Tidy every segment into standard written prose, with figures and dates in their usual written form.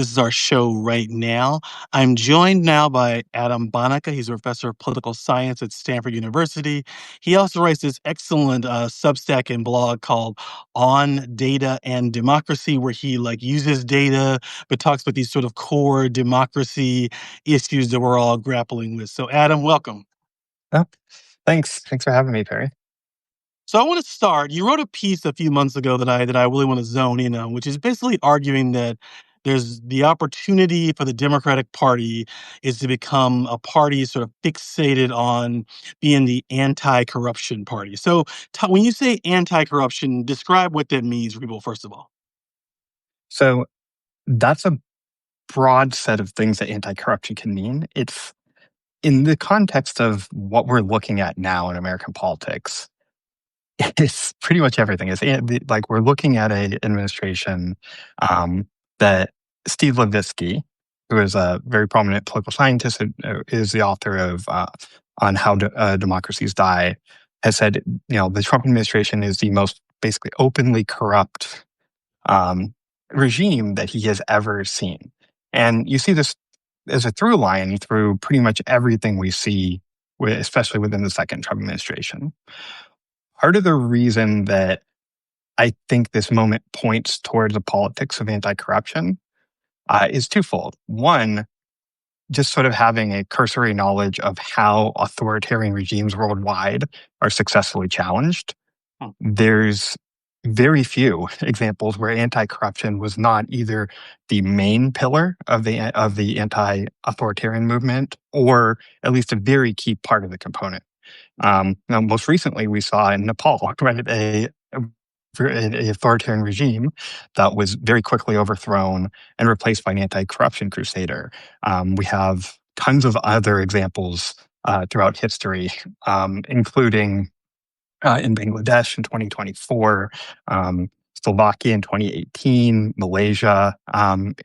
This is our show right now. I'm joined now by Adam Bonica. He's a professor of political science at Stanford University. He also writes this excellent Substack and blog called On Data and Democracy, where he uses data but talks about these sort of core democracy issues that we're all grappling with. So, Adam, welcome. Oh, thanks. Thanks for having me, Perry. So I want to start. You wrote a piece a few months ago that I really want to zone in on, which is basically arguing that there's the opportunity for the Democratic Party is to become a party sort of fixated on being the anti-corruption party. So when you say anti-corruption, describe what that means for people, first of all. So that's a broad set of things that anti-corruption can mean. It's in the context of what we're looking at now in American politics. It's pretty much everything. Like we're looking at an administration that Steve Levitsky, who is a very prominent political scientist, is the author of on how democracies die, has said, the Trump administration is the most basically openly corrupt regime that he has ever seen. And you see this as a through line through pretty much everything we see, especially within the second Trump administration. Part of the reason that I think this moment points towards the politics of anti-corruption is twofold. One, just sort of having a cursory knowledge of how authoritarian regimes worldwide are successfully challenged. There's very few examples where anti-corruption was not either the main pillar of the anti-authoritarian movement or at least a very key part of the component. Now, most recently, we saw in Nepal, right, an authoritarian regime that was very quickly overthrown and replaced by an anti-corruption crusader. We have tons of other examples throughout history, including in Bangladesh in 2024, Slovakia in 2018, Malaysia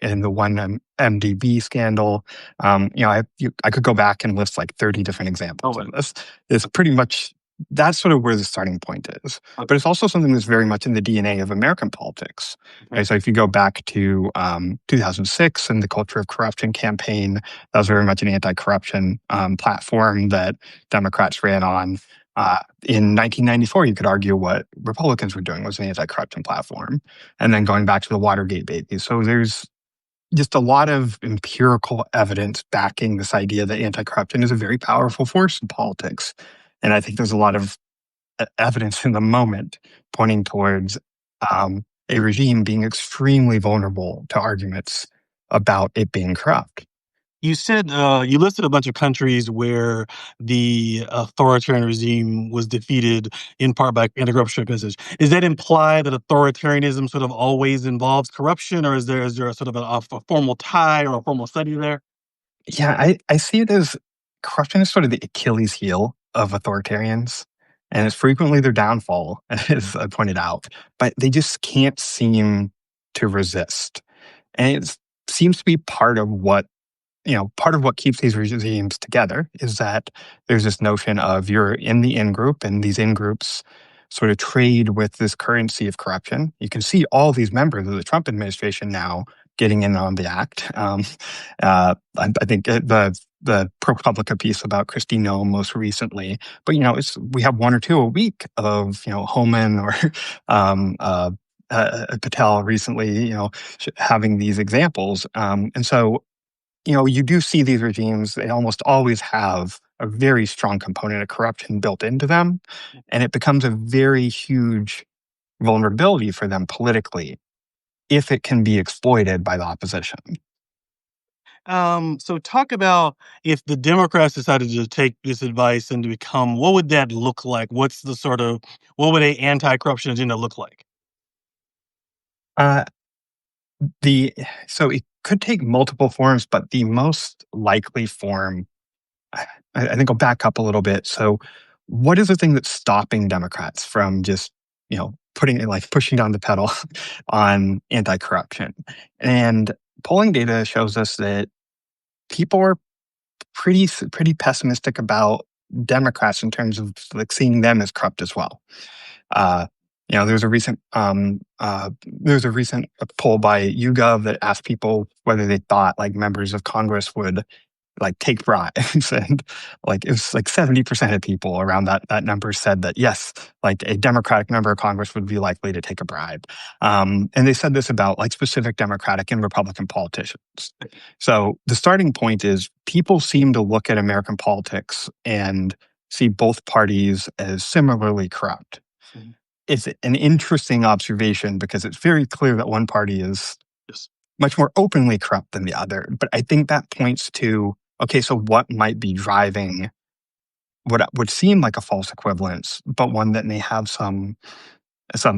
in the one MDB scandal. I could go back and list like 30 different examples of this. It's pretty much, that's sort of where the starting point is. But it's also something that's very much in the DNA of American politics. Right? So if you go back to 2006 and the Culture of Corruption campaign, that was very much an anti-corruption platform that Democrats ran on. In 1994, you could argue what Republicans were doing was an anti-corruption platform. And then going back to the Watergate baby. So there's just a lot of empirical evidence backing this idea that anti-corruption is a very powerful force in politics. And I think there's a lot of evidence in the moment pointing towards a regime being extremely vulnerable to arguments about it being corrupt. You said you listed a bunch of countries where the authoritarian regime was defeated in part by anti-corruption message. Does that imply that authoritarianism sort of always involves corruption, or is there a sort of a formal tie or a formal study there? Yeah, I see it as corruption is sort of the Achilles heel of authoritarians, and it's frequently their downfall, as I pointed out. But they just can't seem to resist, and it seems to be part of what keeps these regimes together is that there's this notion of you're in the in-group, and these in-groups sort of trade with this currency of corruption. You can see all these members of the Trump administration now getting in on the act. I think the ProPublica piece about Kristi Noem most recently, but we have one or two a week of Homan or Patel recently, having these examples, and so. You do see these regimes, they almost always have a very strong component of corruption built into them, and it becomes a very huge vulnerability for them politically if it can be exploited by the opposition. So talk about if the Democrats decided to take this advice and to become, what would that look like? What would an anti-corruption agenda look like? So it could take multiple forms, but the most likely form, I think I'll back up a little bit. So what is the thing that's stopping Democrats from just, pushing down the pedal on anti-corruption? And polling data shows us that people are pretty pessimistic about Democrats in terms of seeing them as corrupt as well. There's a recent poll by YouGov that asked people whether they thought like members of Congress would like take bribes, and like it was like 70% of people around that number said that yes, like a Democratic member of Congress would be likely to take a bribe. And they said this about like specific Democratic and Republican politicians. So the starting point is people seem to look at American politics and see both parties as similarly corrupt. It's an interesting observation because it's very clear that one party is much more openly corrupt than the other. But I think that points to, okay, so what might be driving what would seem like a false equivalence, but one that may have some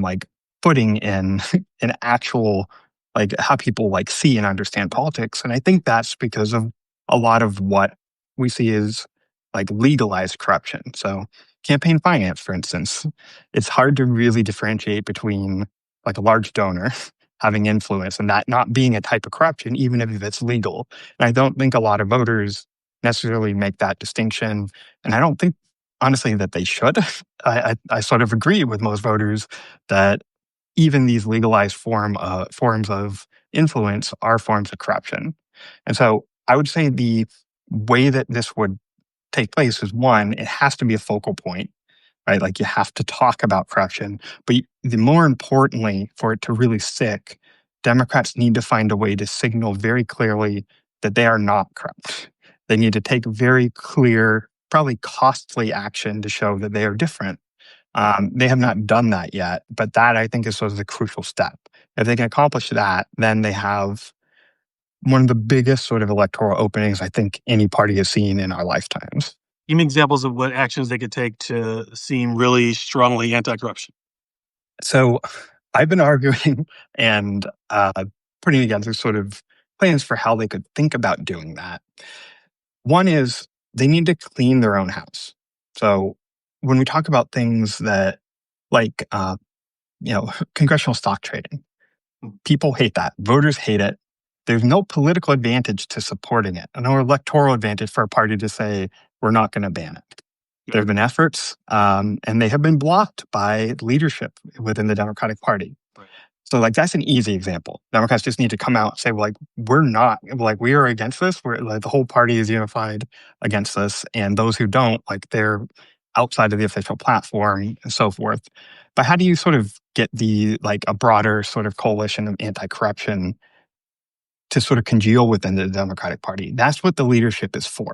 like footing in in actual like how people like see and understand politics. And I think that's because of a lot of what we see as like legalized corruption. So campaign finance, for instance, it's hard to really differentiate between like a large donor having influence and that not being a type of corruption, even if it's legal. And I don't think a lot of voters necessarily make that distinction. And I don't think, honestly, that they should. I sort of agree with most voters that even these legalized forms of influence are forms of corruption. And so I would say the way that this would take place is one, it has to be a focal point, right? Like you have to talk about corruption. But the more importantly, for it to really stick, Democrats need to find a way to signal very clearly that they are not corrupt. They need to take very clear, probably costly action to show that they are different. They have not done that yet, but that I think is sort of the crucial step. If they can accomplish that, then they have one of the biggest sort of electoral openings I think any party has seen in our lifetimes. Give me examples of what actions they could take to seem really strongly anti-corruption. So I've been arguing and putting together sort of plans for how they could think about doing that. One is they need to clean their own house. So when we talk about things that like, congressional stock trading, people hate that. Voters hate it. There's no political advantage to supporting it, no electoral advantage for a party to say, we're not going to ban it. There have been efforts, and they have been blocked by leadership within the Democratic Party. Right. So, like, that's an easy example. Democrats just need to come out and say, well, like, we're not, like, we are against this. We're like, the whole party is unified against this. And those who don't, like, they're outside of the official platform and so forth. But how do you sort of get like, a broader sort of coalition of anti-corruption to sort of congeal within the Democratic Party? That's what the leadership is for.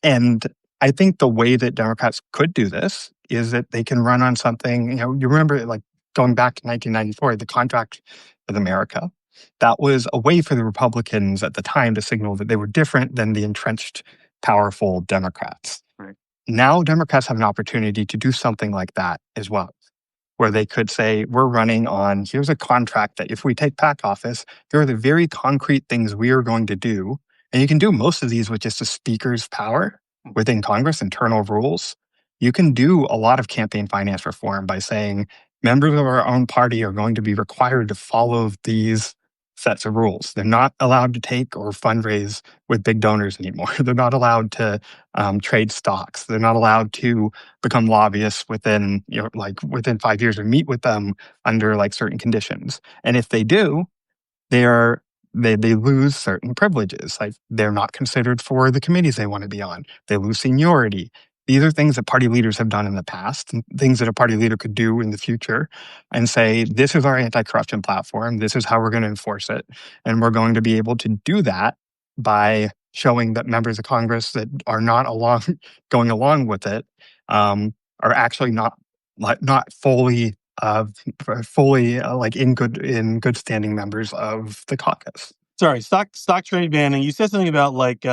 And I think the way that Democrats could do this is that they can run on something, you remember like going back to 1994, the Contract with America. That was a way for the Republicans at the time to signal that they were different than the entrenched, powerful Democrats. Right. Now Democrats have an opportunity to do something like that as well, where they could say, we're running on, here's a contract that if we take back office, here are the very concrete things we are going to do. And you can do most of these with just a speaker's power within Congress, internal rules. You can do a lot of campaign finance reform by saying members of our own party are going to be required to follow these sets of rules. They're not allowed to take or fundraise with big donors anymore. They're not allowed to trade stocks. They're not allowed to become lobbyists within, within 5 years or meet with them under like certain conditions. And if they do, they lose certain privileges. Like they're not considered for the committees they want to be on. They lose seniority. These are things that party leaders have done in the past, and things that a party leader could do in the future and say, this is our anti-corruption platform. This is how we're going to enforce it. And we're going to be able to do that by showing that members of Congress that are not going along with it are actually not fully like in good standing members of the caucus. Sorry, stock trade banning. You said something about like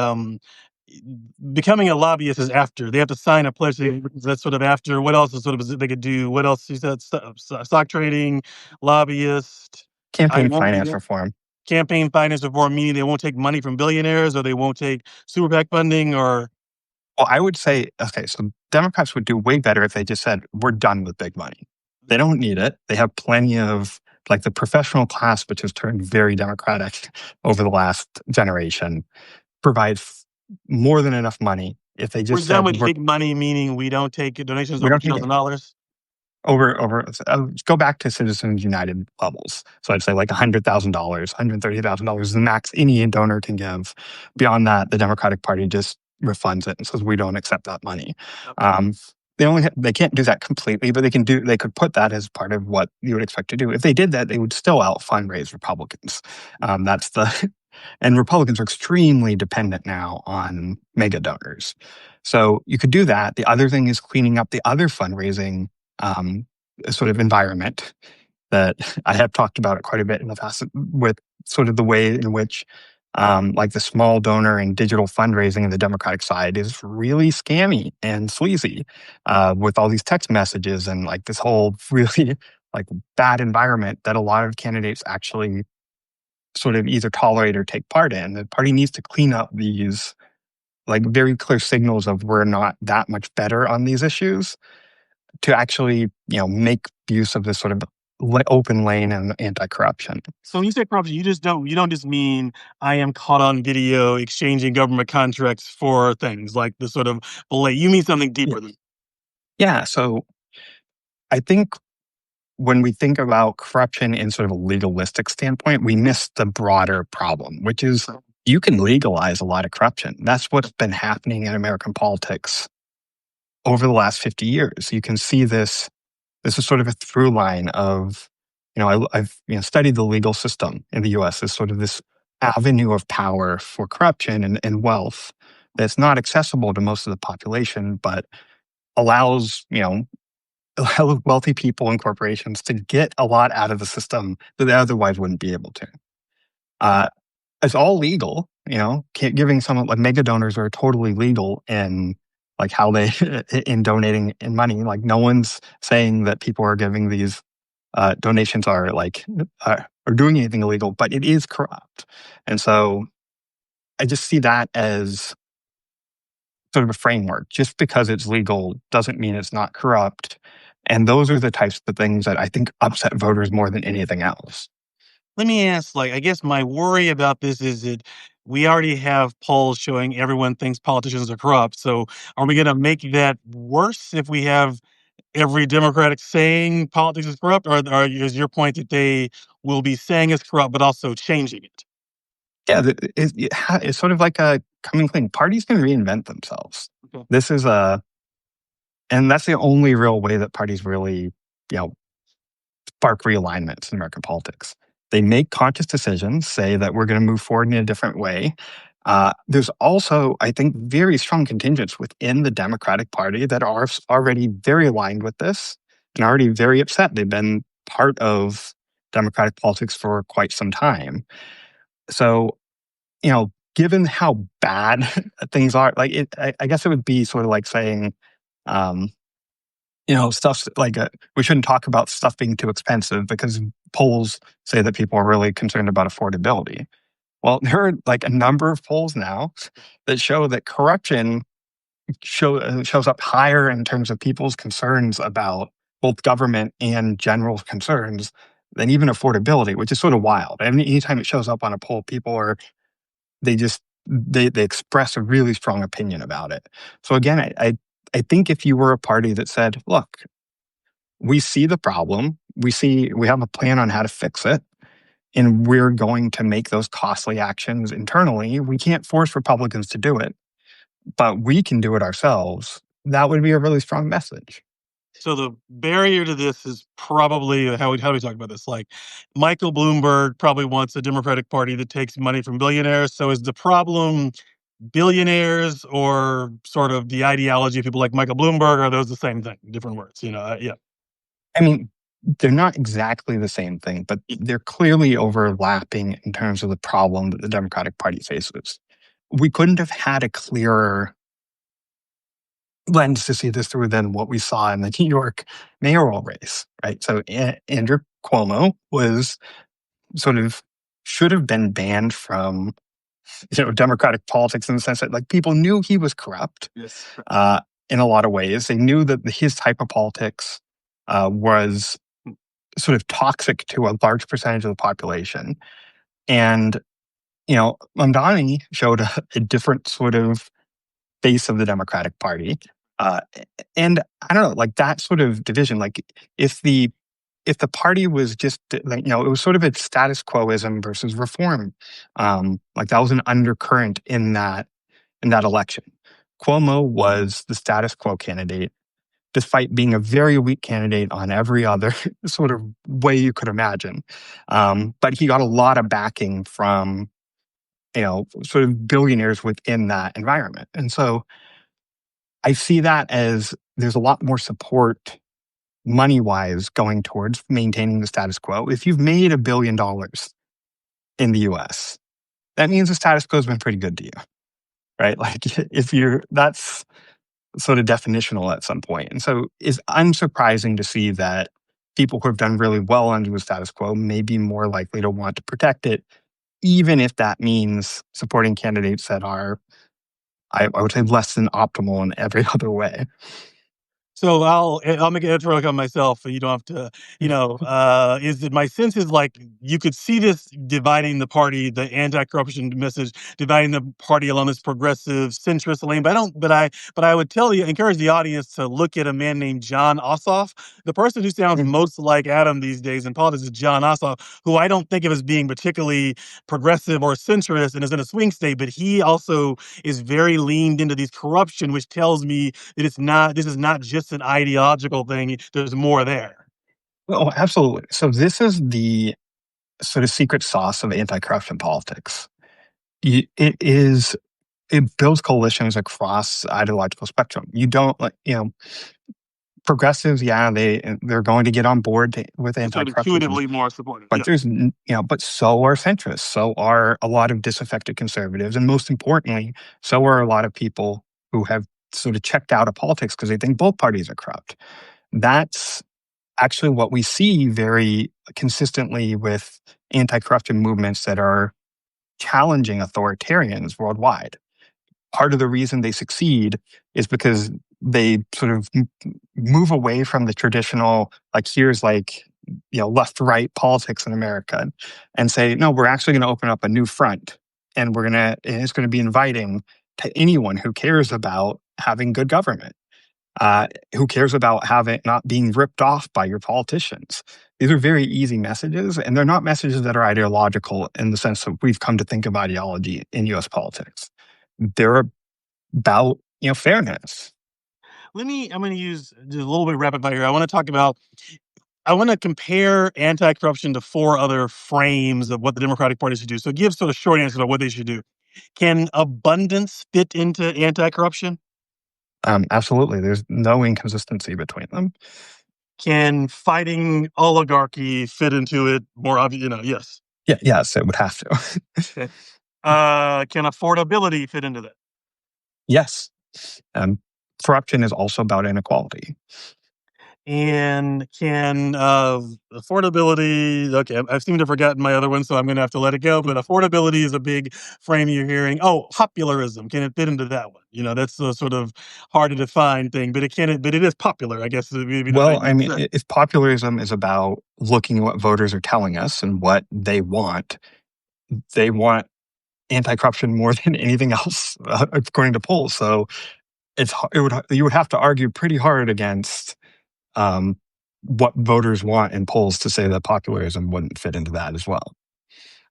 becoming a lobbyist is after they have to sign a pledge. That's sort of after. What else is sort of they could do? What else? You said stock trading, lobbyist. I Campaign won't finance reform. campaign finance reform, meaning they won't take money from billionaires or they won't take super PAC funding or. Well, I would say, okay, so Democrats would do way better if they just said, we're done with big money. They don't need it. They have plenty of, like the professional class, which has turned very Democratic over the last generation, provides more than enough money. If they We're just done said, with big money, meaning we don't take donations we over don't take it. $2,000. go back to Citizens United levels. So I'd say like $100,000, $130,000 is the max any donor can give. Beyond that, the Democratic Party just refunds it and says we don't accept that money. Um, they can't do that completely, but they could put that as part of what you would expect to do. If they did that, they would still out fundraise Republicans. That's the and Republicans are extremely dependent now on mega donors. So you could do that. The other thing is cleaning up the other fundraising um, sort of environment that I have talked about it quite a bit in the past with sort of the way in which like the small donor and digital fundraising in the Democratic side is really scammy and sleazy with all these text messages and like this whole really like bad environment that a lot of candidates actually sort of either tolerate or take part in. The party needs to clean up these like very clear signals of we're not that much better on these issues to actually, make use of this sort of open lane and anti-corruption. So when you say corruption, you don't just mean I am caught on video exchanging government contracts for things like the sort of you mean something Yeah. deeper than Yeah. So I think when we think about corruption in sort of a legalistic standpoint, we miss the broader problem, which is you can legalize a lot of corruption. That's what's been happening in American politics over the last 50 years. You can see this. This is sort of a through line of, I've studied the legal system in the U.S. as sort of this avenue of power for corruption and wealth that's not accessible to most of the population, but allows, wealthy people and corporations to get a lot out of the system that they otherwise wouldn't be able to. Uh, it's all legal, giving some like mega donors are totally legal in like how they in donating in money. Like no one's saying that people are giving these donations are like are doing anything illegal, but it is corrupt. And so I just see that as sort of a framework. Just because it's legal doesn't mean it's not corrupt. And those are the types of things that I think upset voters more than anything else. Let me ask, I guess my worry about this is that we already have polls showing everyone thinks politicians are corrupt. So are we going to make that worse if we have every Democratic saying politics is corrupt? Or is your point that they will be saying it's corrupt, but also changing it? Yeah, it's sort of like a coming clean. Parties can reinvent themselves. Okay. This is and that's the only real way that parties really, spark realignments in American politics. They make conscious decisions, say that we're going to move forward in a different way. There's also, I think, very strong contingents within the Democratic Party that are already very aligned with this and already very upset. They've been part of Democratic politics for quite some time. So, given how bad things are, like I guess it would be sort of like saying, um, stuff's like we shouldn't talk about stuff being too expensive because polls say that people are really concerned about affordability. Well, there are like a number of polls now that show that corruption shows up higher in terms of people's concerns about both government and general concerns than even affordability, which is sort of wild. I mean, anytime it shows up on a poll, people are they just they express a really strong opinion about it. So again, I think if you were a party that said, look, we see the problem, we have a plan on how to fix it, and we're going to make those costly actions internally. We can't force Republicans to do it, but we can do it ourselves. That would be a really strong message. So the barrier to this is probably how do we talk about this? Like Michael Bloomberg probably wants a Democratic Party that takes money from billionaires. So is the problem billionaires or sort of the ideology of people like Michael Bloomberg? Are those the same thing? Different words, yeah. I mean, they're not exactly the same thing, but they're clearly overlapping in terms of the problem that the Democratic Party faces. We couldn't have had a clearer lens to see this through than what we saw in the New York mayoral race, right? So Andrew Cuomo was sort of should have been banned from Democratic politics in the sense that like people knew he was corrupt. Yes. In a lot of ways. They knew that his type of politics was sort of toxic to a large percentage of the population. And, Mamdani showed a different sort of face of the Democratic Party. Uh, and I don't know, like that sort of division, like if the if the party was just like, it was sort of a status quoism versus reform. Like that was an undercurrent in that election. Cuomo was the status quo candidate, despite being a very weak candidate on every other sort of way you could imagine. But he got a lot of backing from, sort of billionaires within that environment. And so I see that as there's a lot more support money wise going towards maintaining the status quo. If you've made $1 billion in the US, that means the status quo has been pretty good to you, right? Like if you're, that's sort of definitional at some point. And so it's unsurprising to see that people who have done really well under the status quo may be more likely to want to protect it, even if that means supporting candidates that are, I would say, less than optimal in every other way. So I'll make an intro on myself, so you don't have to, is that my sense is like you could see this dividing the party, the anti-corruption message, dividing the party along this progressive centrist lane. But I would encourage the audience to look at a man named John Ossoff. The person who sounds Mm. most like Adam these days in politics is John Ossoff, who I don't think of as being particularly progressive or centrist and is in a swing state, but he also is very leaned into these corruption, which tells me this is not just an ideological thing. There's more there. Oh, absolutely. So this is the sort of secret sauce of anti-corruption politics. It is, it builds coalitions across the ideological spectrum. You don't like, progressives, yeah, they're going to get on board with They're sort of anti-corruption, intuitively more supportive. but Yeah. there's but so are centrists, so are a lot of disaffected conservatives, and most importantly, so are a lot of people who have sort of checked out of politics because they think both parties are corrupt. That's actually what we see very consistently with anti-corruption movements that are challenging authoritarians worldwide. Part of the reason they succeed is because they sort of move away from the traditional, like, here's like, left right politics in America, and say, no, we're actually going to open up a new front, and it's going to be inviting to anyone who cares about having good government, who cares about having not being ripped off by your politicians. These are very easy messages, and they're not messages that are ideological in the sense that we've come to think of ideology in US politics. They're about, fairness. I'm going to use just a little bit of rapid fire here. I want to compare anti-corruption to four other frames of what the Democratic Party should do. So give sort of short answers about what they should do. Can abundance fit into anti-corruption? Absolutely. There's no inconsistency between them. Can fighting oligarchy fit into it more obvious? Yes. Yeah, yes, it would have to. Okay. Can affordability fit into that? Yes. Um, Corruption is also about inequality. And can affordability? Okay, I seem to have forgotten my other one, so I'm going to have to let it go. But affordability is a big frame you're hearing. Oh, popularism, can it fit into that one? That's a sort of hard to define thing, but but it is popular. I guess would be the Well, right I thing to mean, say. if populism is about looking at what voters are telling us and what they want anti-corruption more than anything else, according to polls. So you would have to argue pretty hard against um, what voters want in polls to say that popularism wouldn't fit into that as well.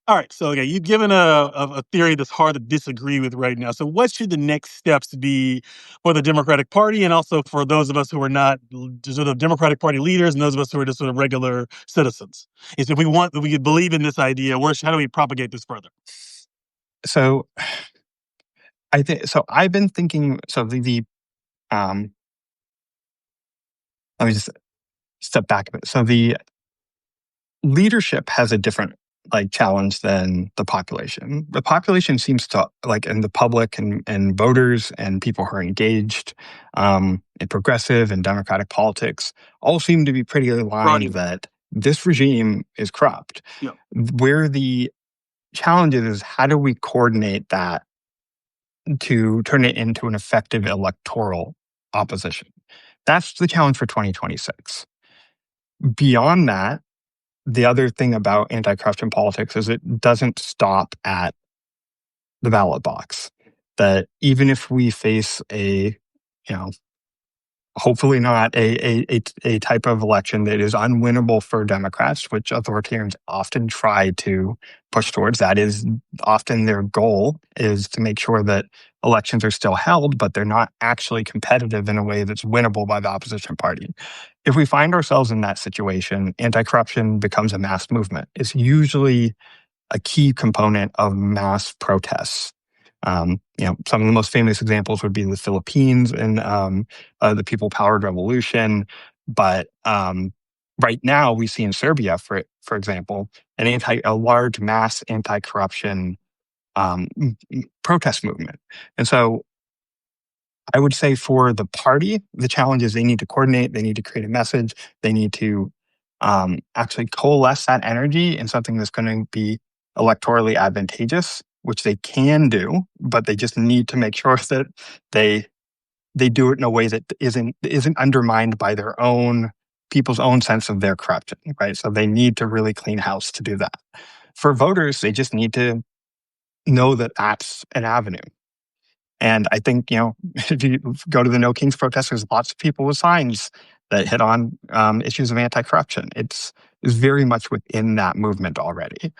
All right, so okay, you've given a theory that's hard to disagree with right now. So, what should the next steps be for the Democratic Party, and also for those of us who are not sort of Democratic Party leaders, and those of us who are just sort of regular citizens? Is if we believe in this idea, how do we propagate this further? So I think so. I've been thinking. So um, let me just step back a bit. So the leadership has a different challenge than the population. The population seems to and the public and voters and people who are engaged in progressive and democratic politics all seem to be pretty aligned Rodney. that this regime is corrupt. Yeah. Where the challenge is how do we coordinate that to turn it into an effective electoral opposition? That's the challenge for 2026. Beyond that, the other thing about anti-corruption politics is it doesn't stop at the ballot box. That even if we face a, hopefully not a type of election that is unwinnable for Democrats, which authoritarians often try to push towards. That is often their goal, is to make sure that elections are still held, but they're not actually competitive in a way that's winnable by the opposition party. If we find ourselves in that situation, anti-corruption becomes a mass movement. It's usually a key component of mass protests. Some of the most famous examples would be the Philippines and the people-powered revolution. But right now, we see in Serbia, for example, a large mass anti-corruption protest movement. And so, I would say for the party, the challenge is they need to coordinate, they need to create a message, they need to actually coalesce that energy in something that's going to be electorally advantageous, which they can do, but they just need to make sure that they they do it in a way that isn't undermined by their own people's own sense of their corruption, right? So they need to really clean house to do that. For voters, they just need to know that that's an avenue. And I think, if you go to the No Kings protests, there's lots of people with signs that hit on issues of anti-corruption. It's very much within that movement already.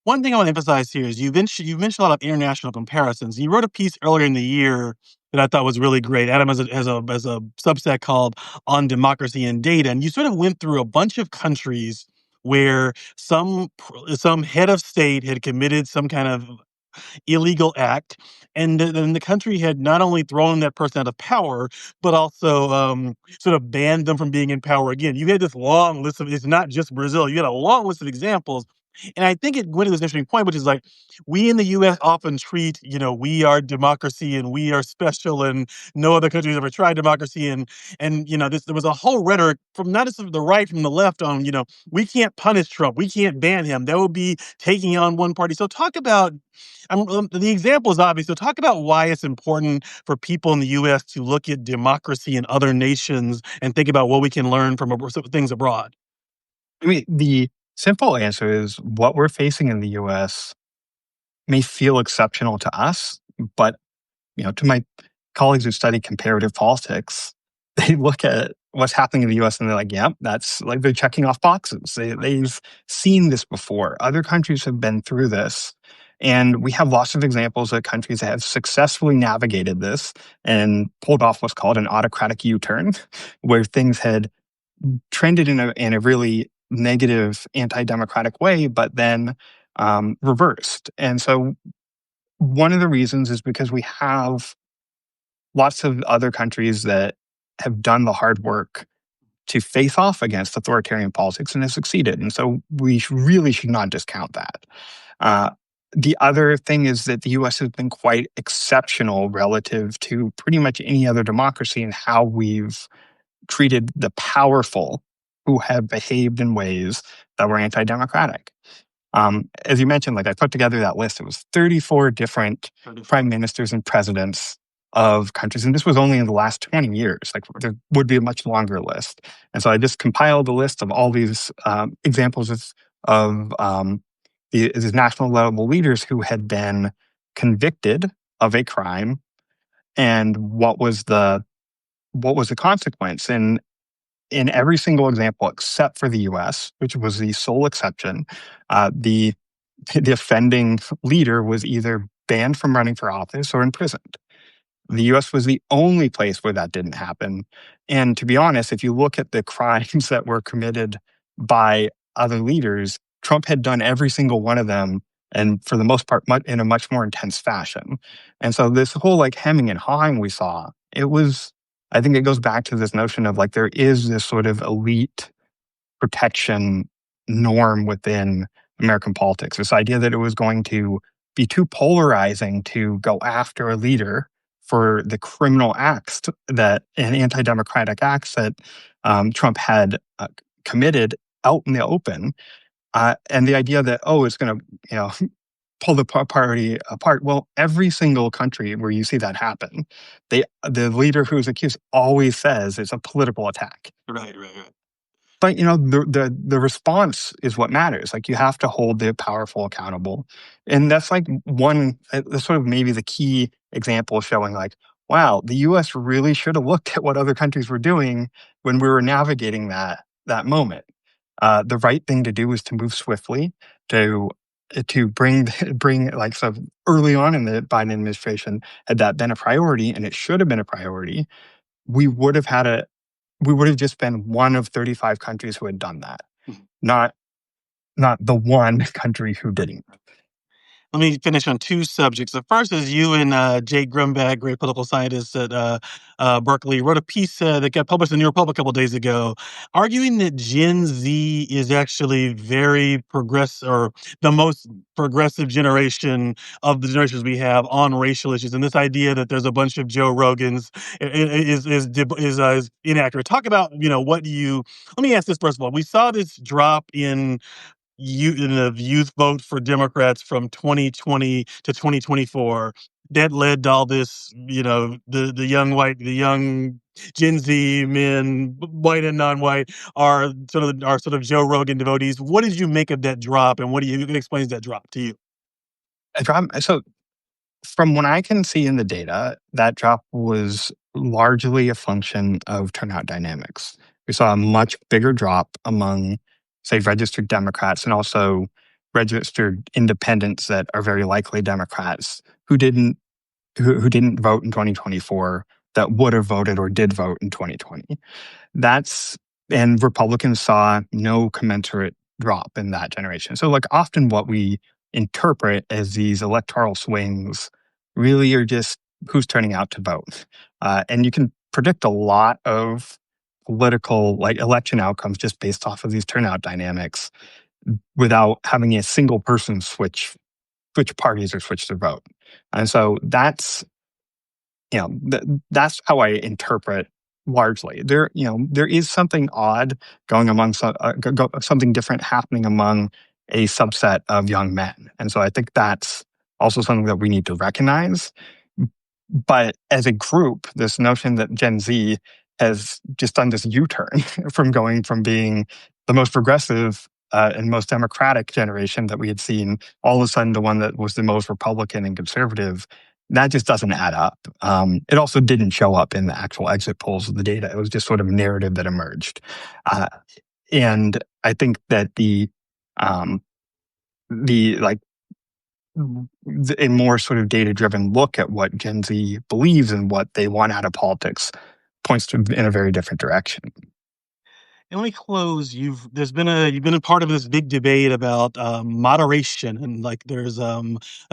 One thing I want to emphasize here is you've mentioned a lot of international comparisons. You wrote a piece earlier in the year that I thought was really great. Adam has a Substack called On Democracy and Data, and you sort of went through a bunch of countries where some head of state had committed some kind of illegal act, and then the country had not only thrown that person out of power, but also sort of banned them from being in power again. You had this long list of, it's not just Brazil, you had a long list of examples. And I think it went to this interesting point, which is like, we in the US often treat, we are democracy and we are special and no other country has ever tried democracy. There was a whole rhetoric from not just the right, from the left on, we can't punish Trump, we can't ban him. That would be taking on one party. So talk about, the example is obvious. So talk about why it's important for people in the U.S. to look at democracy in other nations and think about what we can learn from things abroad. I mean, the simple answer is what we're facing in the US may feel exceptional to us, but to my colleagues who study comparative politics, they look at what's happening in the US and they're like, yep, that's like they're checking off boxes. They've seen this before. Other countries have been through this. And we have lots of examples of countries that have successfully navigated this and pulled off what's called an autocratic U-turn, where things had trended in a really negative anti-democratic way, but then reversed. And so one of the reasons is because we have lots of other countries that have done the hard work to face off against authoritarian politics and have succeeded. And so we really should not discount that. Uh, the other thing is that the US has been quite exceptional relative to pretty much any other democracy in how we've treated the powerful who have behaved in ways that were anti-democratic. As you mentioned, like I put together that list, it was 34 different prime ministers and presidents of countries. And this was only in the last 20 years. Like there would be a much longer list. And so I just compiled a list of all these examples of these national level leaders who had been convicted of a crime and what was the consequence. And in every single example, except for the US, which was the sole exception, the offending leader was either banned from running for office or imprisoned. The US was the only place where that didn't happen. And to be honest, if you look at the crimes that were committed by other leaders, Trump had done every single one of them, and for the most part, in a much more intense fashion. And so this whole like hemming and hawing we saw, I think it goes back to this notion of like there is this sort of elite protection norm within American politics. This idea that it was going to be too polarizing to go after a leader for the criminal acts and anti-democratic acts that Trump had committed out in the open. And the idea that, it's going to, pull the party apart. Well, every single country where you see that happen, the leader who's accused always says it's a political attack. Right. But the response is what matters. Like you have to hold the powerful accountable, and that's like that's sort of maybe the key example showing like wow, the US really should have looked at what other countries were doing when we were navigating that moment. The right thing to do was to move swiftly to bring like so early on in the Biden administration had that been a priority, and it should have been a priority, we would have had a we would have just been one of 35 countries who had done that, not the one country who didn't. Let me finish on two subjects. The first is you and Jay Grumbag, great political scientist at Berkeley, wrote a piece that got published in New Republic a couple days ago, arguing that Gen Z is actually very progressive, or the most progressive generation of the generations we have on racial issues, and this idea that there's a bunch of Joe Rogans is inaccurate. Talk about what you. Let me ask this first of all. We saw this drop in the youth vote for Democrats from 2020 to 2024 that led to all this, the young Gen Z men, white and non-white, are sort of Joe Rogan devotees. What did you make of that drop, and what do you explains that drop to you? So from what I can see in the data, that drop was largely a function of turnout dynamics. We saw a much bigger drop among, say, registered Democrats and also registered independents that are very likely Democrats who didn't vote in 2024 that would have voted or did vote in 2020. That's and Republicans saw no commensurate drop in that generation. So, like, often what we interpret as these electoral swings really are just who's turning out to vote. And you can predict a lot of political, like, election outcomes just based off of these turnout dynamics without having a single person switch parties or switch their vote. And so that's how I interpret largely. There is something odd going among something different happening among a subset of young men, and so I think that's also something that we need to recognize. But as a group, this notion that Gen Z has just done this U-turn from going from being the most progressive and most democratic generation that we had seen, all of a sudden the one that was the most Republican and conservative, that just doesn't add up. It also didn't show up in the actual exit polls of the data. It was just sort of a narrative that emerged. Uh, and I think that the like a more sort of data-driven look at what Gen Z believes and what they want out of politics points to in a very different direction. And let me close. You've been a part of this big debate about moderation, and like there's a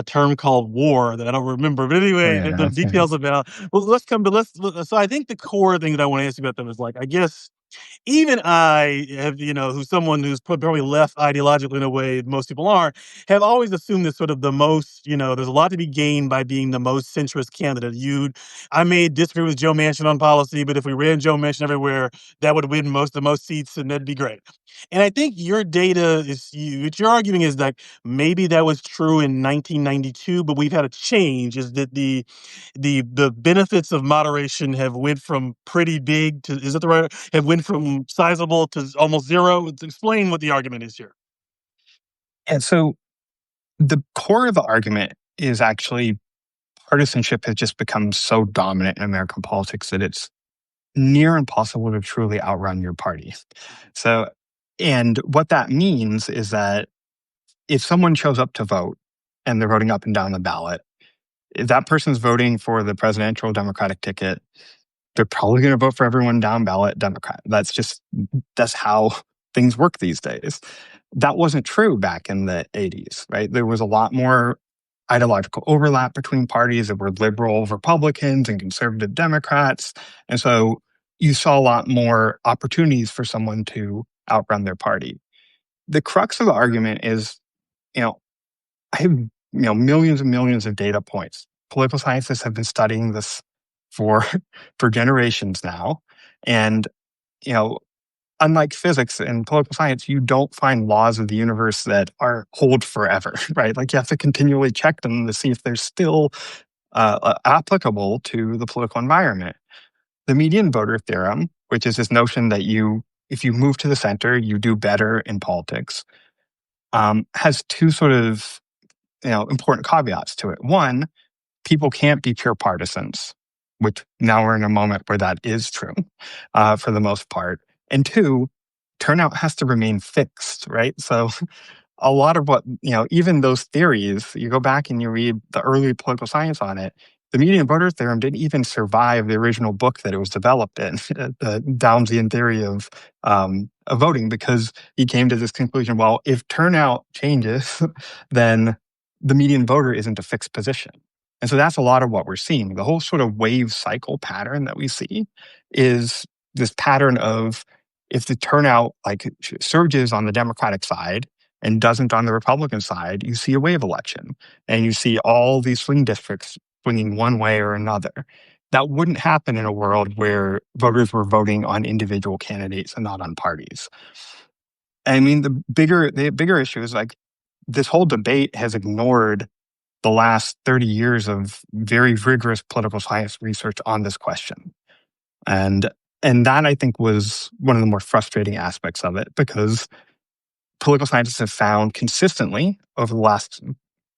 term called war that I don't remember, but anyway, Yeah, the okay. details about. Well, let's come to So I think the core thing that I want to ask you about them is, like, I guess even I have, who's someone who's probably left ideologically in a way most people aren't, have always assumed that sort of the most, there's a lot to be gained by being the most centrist candidate. I may disagree with Joe Manchin on policy, but if we ran Joe Manchin everywhere, that would win the most seats, and that'd be great. And I think your data what you're arguing is like maybe that was true in 1992, but we've had a change. Is that the benefits of moderation have went from pretty big to, is that the right, have went from sizable to almost zero? Explain what the argument is here. And so the core of the argument is actually partisanship has just become so dominant in American politics that it's near impossible to truly outrun your party. So, and what that means is that if someone shows up to vote and they're voting up and down the ballot, if that person's voting for the presidential Democratic ticket, they're probably going to vote for everyone down ballot Democrat. That's how things work these days. That wasn't true back in the 80s, right? There was a lot more ideological overlap between parties. There were liberal Republicans and conservative Democrats. And so you saw a lot more opportunities for someone to outrun their party. The crux of the argument is, you know, I have millions and millions of data points. Political scientists have been studying this for for generations now, and you know, unlike physics and political science, you don't find laws of the universe that are hold forever, right? Like you have to continually check them to see if they're still applicable to the political environment. The median voter theorem, which is this notion that if you move to the center, you do better in politics, has two sort of important caveats to it. One, people can't be pure partisans. which now we're in a moment where that is true for the most part. And two, turnout has to remain fixed, right? So a lot of what, even those theories, you go back and you read the early political science on it, the median voter theorem didn't even survive the original book that it was developed in, the Dowmesian theory of voting, because he came to this conclusion, well, if turnout changes, then the median voter isn't a fixed position. And so that's a lot of what we're seeing. The whole sort of wave cycle pattern that we see is this pattern of, if the turnout like surges on the Democratic side and doesn't on the Republican side, you see a wave election and you see all these swing districts swinging one way or another. That wouldn't happen in a world where voters were voting on individual candidates and not on parties. I mean, the bigger issue is like, this whole debate has ignored the last 30 years of very rigorous political science research on this question. And and that, I think, was one of the more frustrating aspects of it, because political scientists have found consistently over the last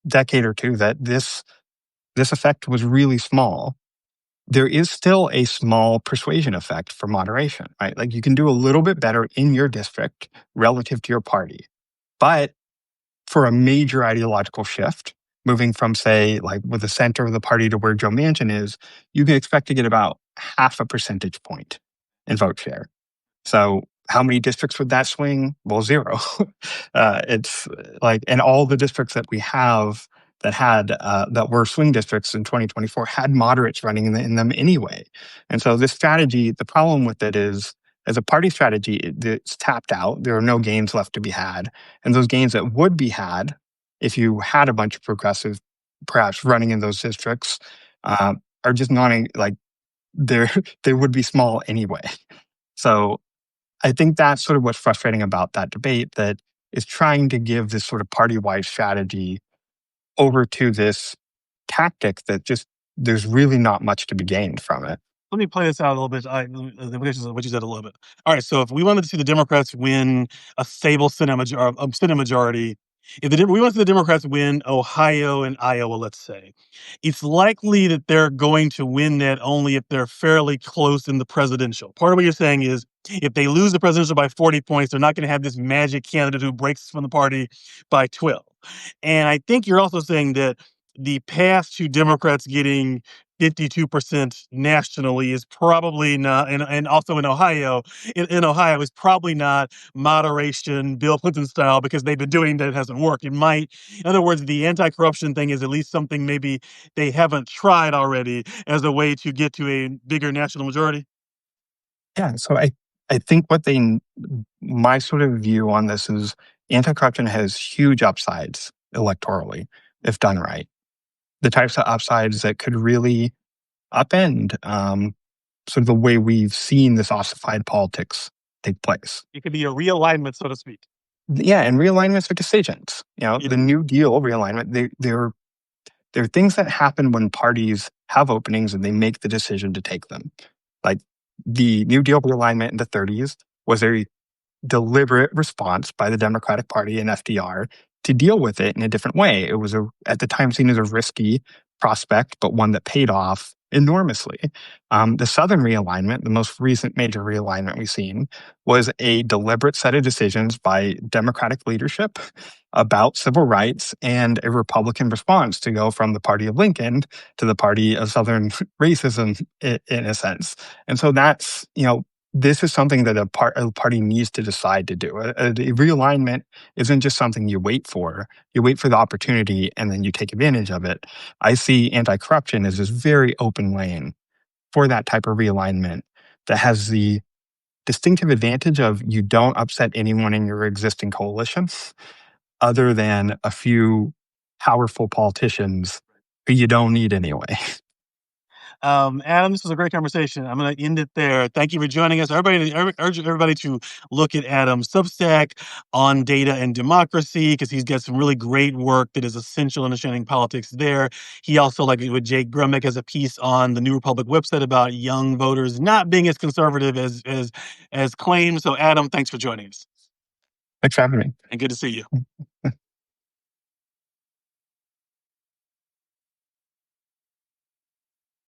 decade or two that this effect was really small. There is still a small persuasion effect for moderation, right? Like, you can do a little bit better in your district relative to your party. But for a major ideological shift, moving from, say, like with the center of the party to where Joe Manchin is, you can expect to get about half a percentage point in vote share. So how many districts would that swing? Well, zero. It's like, and all the districts that we have that were swing districts in 2024 had moderates running in them anyway. And so this strategy, the problem with it is, as a party strategy, it's tapped out. There are no gains left to be had. And those gains that would be had if you had a bunch of progressives perhaps running in those districts are just not like, they're they would be small anyway. So I think that's sort of what's frustrating about that debate, that is trying to give this sort of party-wide strategy over to this tactic that just, there's really not much to be gained from it. Let me play this out a little bit. The implications of what you said a little bit. All right. So if we wanted to see the Democrats win a stable Senate majority, we want to see the Democrats win Ohio and Iowa, let's say, it's likely that they're going to win that only if they're fairly close in the presidential. Part of what you're saying is, if they lose the presidential by 40 points, they're not going to have this magic candidate who breaks from the party by 12. And I think you're also saying that the path to Democrats getting 52% nationally is probably not, and also in Ohio, in Ohio is probably not moderation, Bill Clinton style, because they've been doing that, it hasn't worked. It might, in other words, the anti-corruption thing is at least something maybe they haven't tried already as a way to get to a bigger national majority. Yeah, so I think my sort of view on this is, anti-corruption has huge upsides electorally if done right. The types of upsides that could really upend sort of the way we've seen this ossified politics take place. It could be a realignment, so to speak. Yeah, and realignments are decisions. Yeah. The New Deal realignment, they're things that happen when parties have openings and they make the decision to take them. Like, the New Deal realignment in the 30s was a deliberate response by the Democratic Party and FDR to deal with it in a different way. It was at the time seen as a risky prospect, but one that paid off enormously. The Southern realignment, the most recent major realignment we've seen, was a deliberate set of decisions by Democratic leadership about civil rights and a Republican response to go from the party of Lincoln to the party of Southern racism, in a sense. And so that's, this is something that a party needs to decide to do. A realignment isn't just something you wait for. You wait for the opportunity and then you take advantage of it. I see anti-corruption as this very open lane for that type of realignment that has the distinctive advantage of, you don't upset anyone in your existing coalition other than a few powerful politicians who you don't need anyway. Adam, this was a great conversation. I'm going to end it there. Thank you for joining us. Urge everybody to look at Adam's Substack on data and democracy, because he's got some really great work that is essential in understanding politics there. He also, like with Jake Grummick, has a piece on the New Republic website about young voters not being as conservative as claimed. So, Adam, thanks for joining us. Thanks for having me. And good to see you.